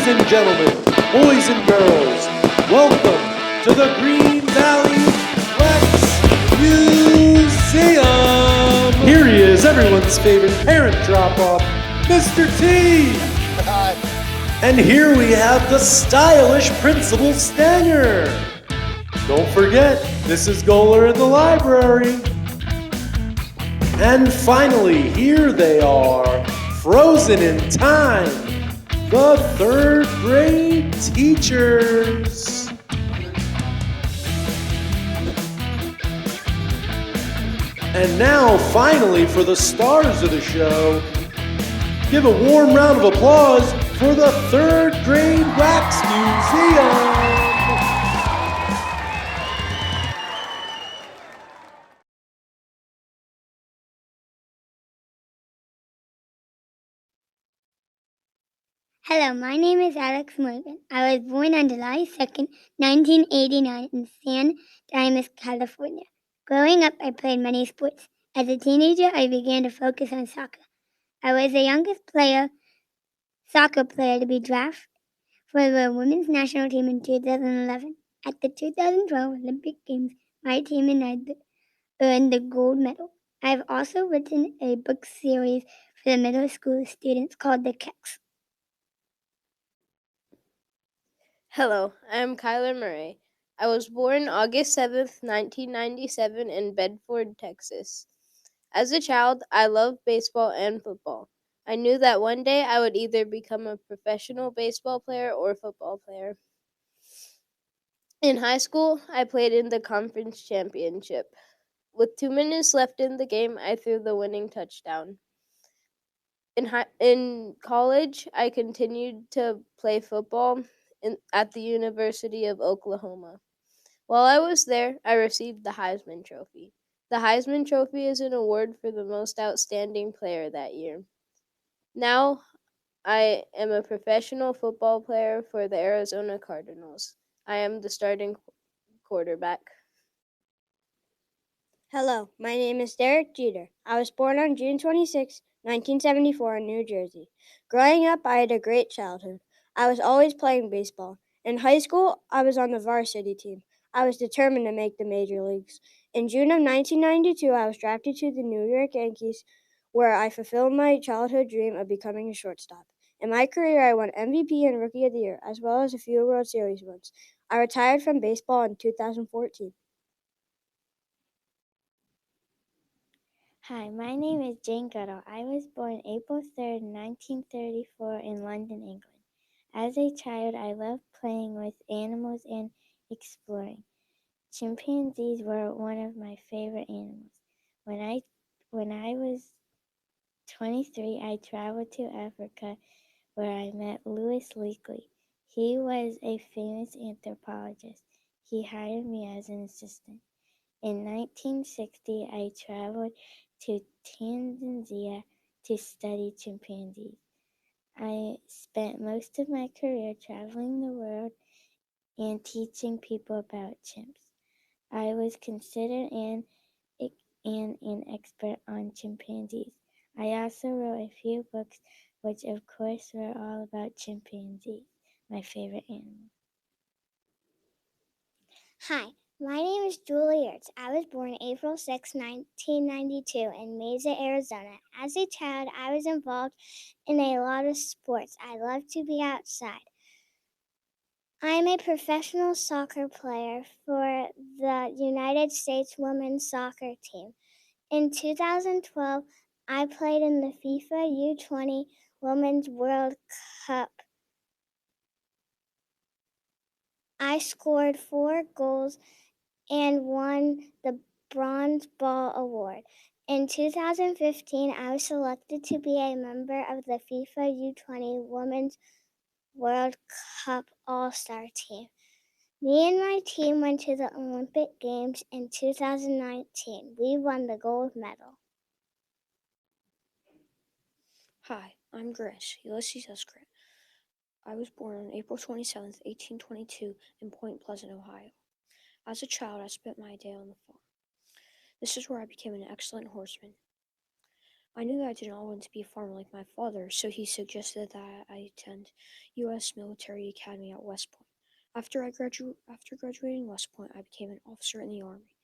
Ladies and gentlemen, boys and girls, welcome to the Green Valley Wax Museum. Here he is, everyone's favorite parent drop-off, Mr. T. Hi. And here we have the stylish Principal Stanger. Don't forget, this is Goler in the library. And finally, here they are, frozen in time, the third grade teachers. And now, finally, for the stars of the show, give a warm round of applause for the third grade Wax Museum. Hello, my name is Alex Morgan. I was born on July 2nd, 1989 in San Dimas, California. Growing up, I played many sports. As a teenager, I began to focus on soccer. I was the youngest soccer player to be drafted for the women's national team in 2011. At the 2012 Olympic Games, my team and I earned the gold medal. I've also written a book series for the middle school students called The Keks. Hello, I'm Kyler Murray. I was born August 7th, 1997 in Bedford, Texas. As a child, I loved baseball and football. I knew that one day I would either become a professional baseball player or football player. In high school, I played in the conference championship. With 2 minutes left in the game, I threw the winning touchdown. In college, I continued to play football at the University of Oklahoma. While I was there, I received the Heisman Trophy. The Heisman Trophy is an award for the most outstanding player that year. Now, I am a professional football player for the Arizona Cardinals. I am the starting quarterback. Hello, my name is Derek Jeter. I was born on June 26, 1974 in New Jersey. Growing up, I had a great childhood. I was always playing baseball. In high school, I was on the varsity team. I was determined to make the major leagues. In June of 1992, I was drafted to the New York Yankees, where I fulfilled my childhood dream of becoming a shortstop. In my career, I won MVP and Rookie of the Year, as well as a few World Series wins. I retired from baseball in 2014. Hi, my name is Jane Goodall. I was born April 3rd, 1934 in London, England. As a child, I loved playing with animals and exploring. Chimpanzees were one of my favorite animals. When I was 23, I traveled to Africa where I met Louis Leakey. He was a famous anthropologist. He hired me as an assistant. In 1960, I traveled to Tanzania to study chimpanzees. I spent most of my career traveling the world and teaching people about chimps. I was considered an expert on chimpanzees. I also wrote a few books, which of course were all about chimpanzees, my favorite animal. Hi, my name is Julie Ertz. I was born April 6, 1992 in Mesa, Arizona. As a child, I was involved in a lot of sports. I love to be outside. I am a professional soccer player for the United States women's soccer team. In 2012, I played in the FIFA U20 Women's World Cup. I scored 4 goals and won the Bronze Ball Award. In 2015, I was selected to be a member of the FIFA U20 Women's World Cup All-Star team. Me and my team went to the Olympic Games in 2019. We won the gold medal. Hi, I'm Grace, Ulysses S. Grant. I was born on April 27, 1822, in Point Pleasant, Ohio. As a child, I spent my day on the farm. This is where I became an excellent horseman. I knew that I did not want to be a farmer like my father, so he suggested that I attend U.S. Military Academy at West Point. After graduating West Point, I became an officer in the Army.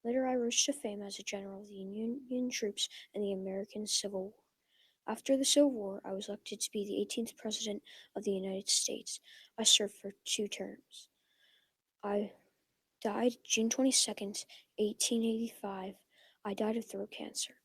Later, I rose to fame as a general of the Union troops in the American Civil War. After the Civil War, I was elected to be the 18th President of the United States. I served for 2 terms. I died June 22nd, 1885. I died of throat cancer.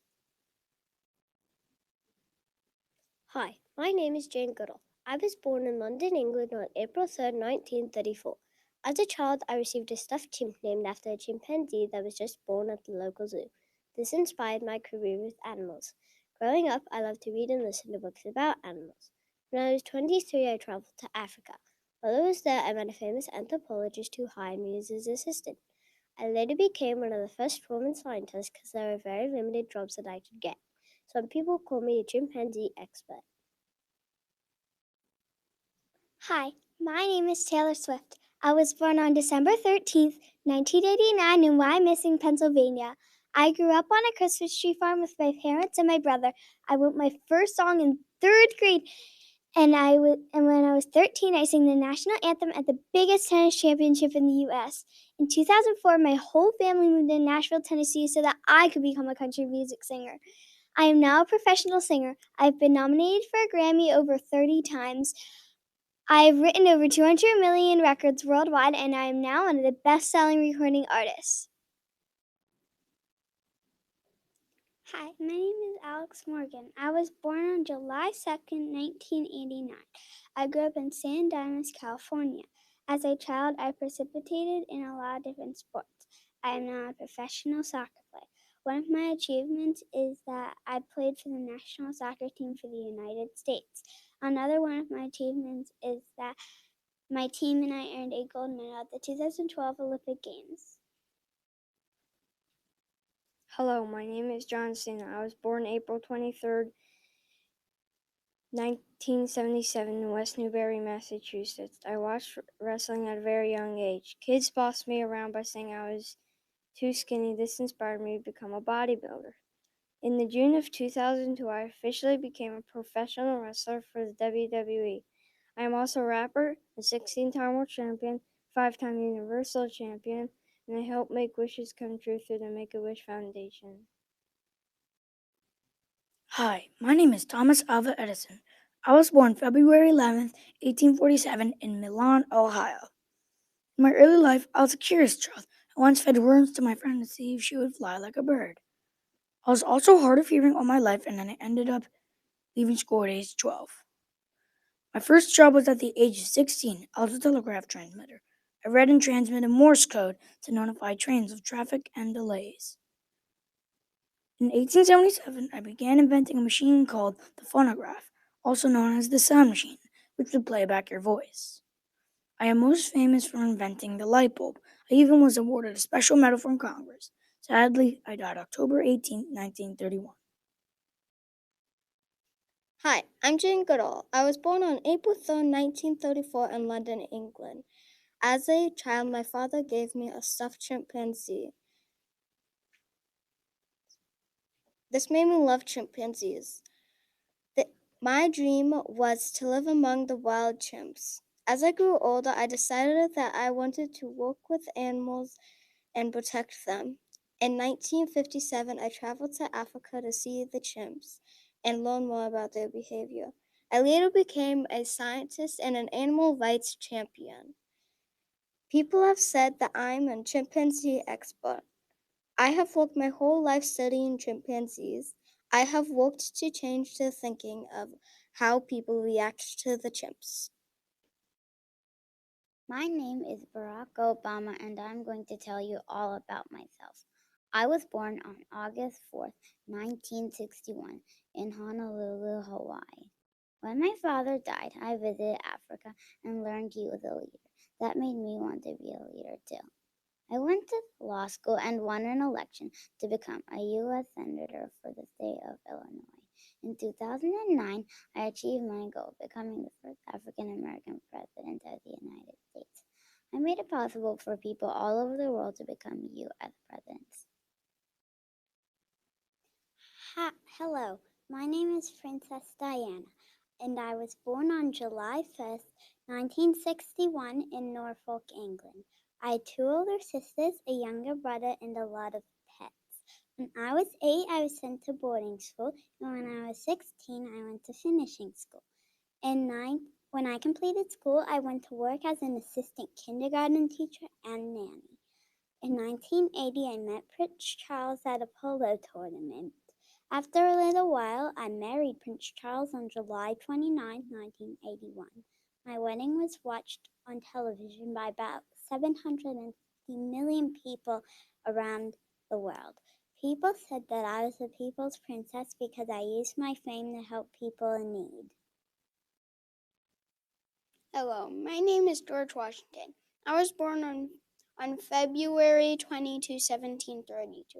Hi, my name is Jane Goodall. I was born in London, England on April 3rd, 1934. As a child, I received a stuffed chimp named after a chimpanzee that was just born at the local zoo. This inspired my career with animals. Growing up, I loved to read and listen to books about animals. When I was 23, I traveled to Africa. While I was there, I met a famous anthropologist who hired me as his assistant. I later became one of the first women scientists because there were very limited jobs that I could get. Some people call me a chimpanzee expert. Hi, my name is Taylor Swift. I was born on December 13th, 1989 in Wyomissing, Pennsylvania. I grew up on a Christmas tree farm with my parents and my brother. I wrote my first song in 3rd grade, and when I was 13, I sang the national anthem at the biggest tennis championship in the U.S. In 2004, my whole family moved to Nashville, Tennessee so that I could become a country music singer. I am now a professional singer. I've been nominated for a Grammy over 30 times. I've written over 200 million records worldwide, and I am now one of the best-selling recording artists. Hi, my name is Alex Morgan. I was born on July 2nd, 1989. I grew up in San Dimas, California. As a child, I participated in a lot of different sports. I am now a professional soccer player. One of my achievements is that I played for the national soccer team for the United States. Another one of my achievements is that my team and I earned a gold medal at the 2012 Olympic Games. Hello, my name is John Cena. I was born April 23rd, 1977 in West Newbury, Massachusetts. I watched wrestling at a very young age. Kids bossed me around by saying I was too skinny. This inspired me to become a bodybuilder. In the June of 2002, I officially became a professional wrestler for the WWE. I am also a rapper, a 16-time world champion, 5-time universal champion, and I help make wishes come true through the Make-A-Wish Foundation. Hi, my name is Thomas Alva Edison. I was born February 11th, 1847 in Milan, Ohio. In my early life, I was a curious child. I once fed worms to my friend to see if she would fly like a bird. I was also hard of hearing all my life, and then I ended up leaving school at age 12. My first job was at the age of 16. I was a telegraph transmitter. I read and transmitted Morse code to notify trains of traffic and delays. In 1877, I began inventing a machine called the phonograph, also known as the sound machine, which would play back your voice. I am most famous for inventing the light bulb. I even was awarded a special medal from Congress. Sadly, I died October 18, 1931. Hi, I'm Jane Goodall. I was born on April 3rd, 1934 in London, England. As a child, my father gave me a stuffed chimpanzee. This made me love chimpanzees. My dream was to live among the wild chimps. As I grew older, I decided that I wanted to work with animals and protect them. In 1957, I traveled to Africa to see the chimps and learn more about their behavior. I later became a scientist and an animal rights champion. People have said that I'm a chimpanzee expert. I have worked my whole life studying chimpanzees. I have worked to change the thinking of how people react to the chimps. My name is Barack Obama, and I'm going to tell you all about myself. I was born on August 4th, 1961, in Honolulu, Hawaii. When my father died, I visited Africa and learned he was a leader. That made me want to be a leader too. I went to law school and won an election to become a U.S. Senator for the state of Illinois. In 2009, I achieved my goal, becoming the first African American president of the United States. I made it possible for people all over the world to become U.S. presidents. Hello, My name is Princess Diana, and I was born on July 5th, 1961, in Norfolk, England. I had two older sisters, a younger brother, and a lot of pets. When I was 8, I was sent to boarding school, and when I was 16, I went to finishing school. When I completed school, I went to work as an assistant kindergarten teacher and nanny. In 1980, I met Prince Charles at a polo tournament. After a little while, I married Prince Charles on July 29, 1981. My wedding was watched on television by about 750 million people around the world. People said that I was the people's princess because I used my fame to help people in need. Hello, my name is George Washington. I was born on February 22, 1732.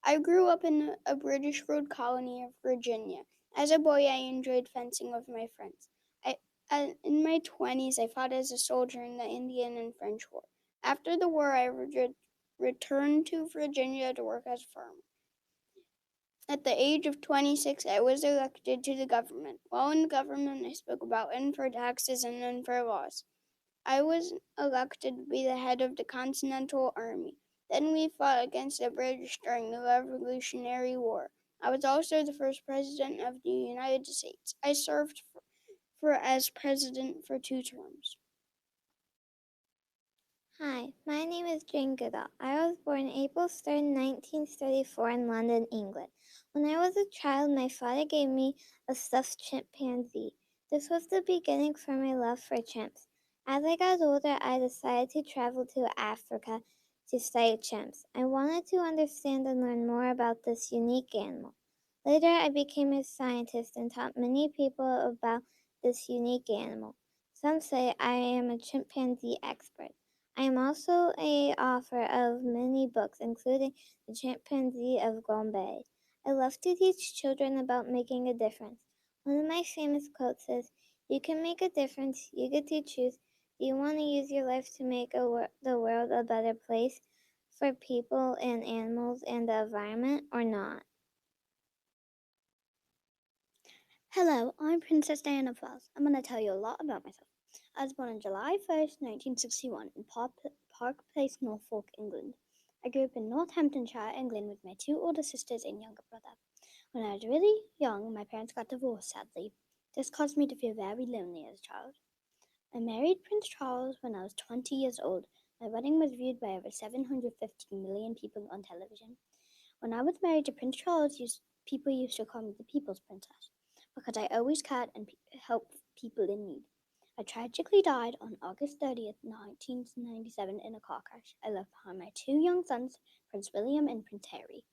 I grew up in a British ruled colony of Virginia. As a boy, I enjoyed fencing with my friends. In my 20s, I fought as a soldier in the Indian and French War. After the war, I returned to Virginia to work as a farmer. At the age of 26, I was elected to the government. While in the government, I spoke about unfair taxes and unfair laws. I was elected to be the head of the Continental Army. Then we fought against the British during the Revolutionary War. I was also the first president of the United States. I served as president for 2 terms. Hi, my name is Jane Goodall. I was born April 3rd, 1934 in London, England. When I was a child, my father gave me a stuffed chimpanzee. This was the beginning for my love for chimps. As I got older, I decided to travel to Africa to study chimps. I wanted to understand and learn more about this unique animal. Later, I became a scientist and taught many people about this unique animal. Some say I am a chimpanzee expert. I am also an author of many books, including The Chimpanzee of Gombe. I love to teach children about making a difference. One of my famous quotes is, "You can make a difference, you get to choose. Do you want to use your life to make the world a better place for people and animals and the environment, or not?" Hello, I'm Princess Diana Falls. I'm going to tell you a lot about myself. I was born on July 1st, 1961, in Park Place, Norfolk, England. I grew up in Northamptonshire, England, with my 2 older sisters and younger brother. When I was really young, my parents got divorced, sadly. This caused me to feel very lonely as a child. I married Prince Charles when I was 20 years old. My wedding was viewed by over 750 million people on television. When I was married to Prince Charles, people used to call me the People's Princess because I always cared and helped people in need. I tragically died on August 30th, 1997 in a car crash. I left behind my 2 young sons, Prince William and Prince Harry.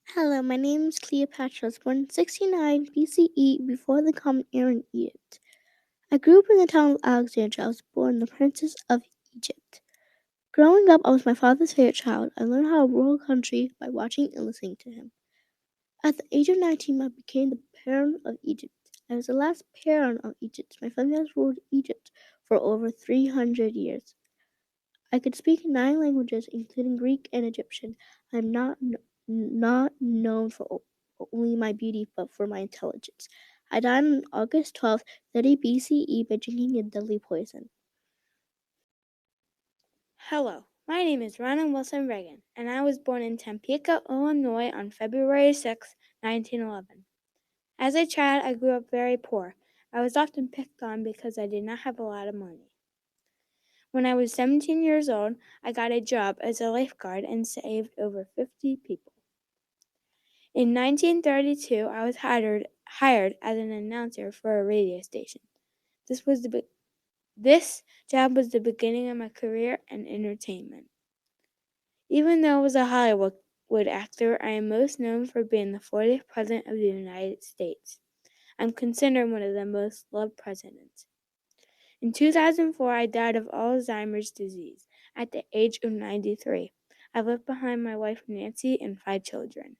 Hello, my name is Cleopatra. I was born in 69 BCE before the Common Era in Egypt. I grew up in the town of Alexandria. I was born the Princess of Egypt. Growing up, I was my father's favorite child. I learned how to rule a country by watching and listening to him. At the age of 19, I became the parent of Egypt. I was the last parent of Egypt. My family has ruled Egypt for over 300 years. I could speak 9 languages, including Greek and Egyptian. I am not known for only my beauty, but for my intelligence. I died on August 12th, 30 BCE by drinking a deadly poison. Hello, my name is Ryan Wilson Reagan, and I was born in Topeka, Illinois on February 6, 1911. As a child, I grew up very poor. I was often picked on because I did not have a lot of money. When I was 17 years old, I got a job as a lifeguard and saved over 50 people. In 1932, I was hired as an announcer for a radio station. This job was the beginning of my career in entertainment. Even though I was a Hollywood actor, I am most known for being the 40th President of the United States. I'm considered one of the most loved presidents. In 2004, I died of Alzheimer's disease at the age of 93. I left behind my wife Nancy and 5 children.